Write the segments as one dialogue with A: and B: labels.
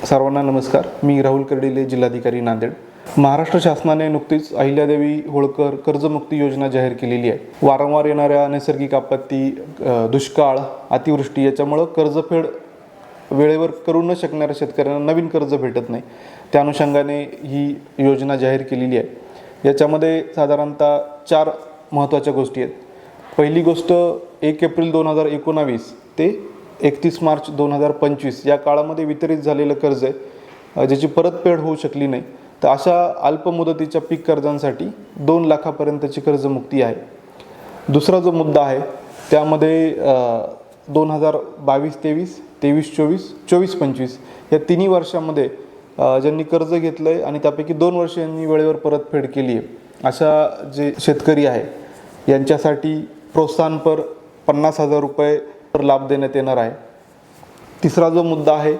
A: सर्वांना नमस्कार. मी राहुल कर्डिले, जिल्हाधिकारी नांदेड. महाराष्ट्र शासनाने नुकतीच अहिल्यादेवी होळकर कर्जमुक्ती योजना जाहीर केलेली आहे. वारंवार येणाऱ्या नैसर्गिक आपत्ती, दुष्काळ, अतिवृष्टी याच्यामुळे कर्जफेड वेळेवर करू न शकणाऱ्या शेतकऱ्यांना नवीन कर्ज भेटत नाही. त्या अनुषंगाने ही योजना जाहीर केलेली आहे. याच्यामध्ये साधारणतः 4 महत्त्वाच्या गोष्टी आहेत. पहिली गोष्ट 1 एप्रिल 2019 ते 31 मार्च 2025 या काळामध्ये वितरित झालेलं कर्ज आहे, ज्याची परतफेड होऊ शकली नाही. तर अशा अल्पमुदतीच्या पीक कर्जांसाठी 2 लाखापर्यंतची कर्जमुक्ती आहे. दुसरा जो मुद्दा आहे त्यामध्ये 2022-23, 23-24, 24-25 या तिन्ही वर्षामध्ये ज्यांनी कर्ज घेतलं आहे आणि त्यापैकी 2 वर्ष यांनी वेळेवर परतफेड केली आहे, अशा जे शेतकरी आहे यांच्यासाठी प्रोत्साहनपर 50,000 रुपये लाभ देण्यात येणार आहे. तिसरा जो मुद्दा आहे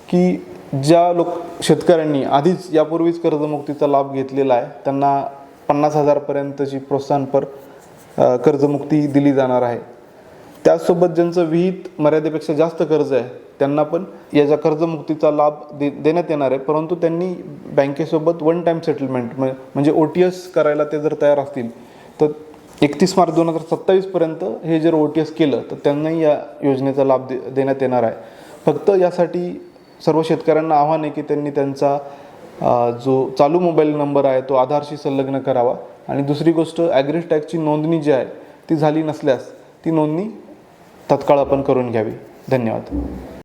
A: की ज्या शेतकऱ्यांनी आधीच यापूर्वीच कर्जमुक्तीचा लाभ घेतलेला आहे त्यांना 50,000 पर्यंतची प्रोत्साहनपर कर्जमुक्ती दिली जाणार आहे. त्याचसोबत ज्यांचं विहित मर्यादेपेक्षा जास्त कर्ज आहे त्यांना पण याच्या कर्जमुक्तीचा लाभ देण्यात येणार आहे, परंतु त्यांनी बँकेसोबत 1 टाइम सेटलमेंट म्हणजे OTS करायला ते जर तयार असतील तर 31 मार्च 2027 पर्यंत हे जर OTS केलं तर त्यांनाही या योजनेचा लाभ देण्यात येणार आहे. फक्त यासाठी सर्व शेतकऱ्यांना आव्हान आहे की त्यांनी त्यांचा जो चालू मोबाईल नंबर आहे तो आधारशी संलग्न करावा. आणि दुसरी गोष्ट, ॲग्री टॅक्सची नोंदणी जी आहे ती झाली नसल्यास ती नोंदणी तत्काळ आपण करून घ्यावी. धन्यवाद.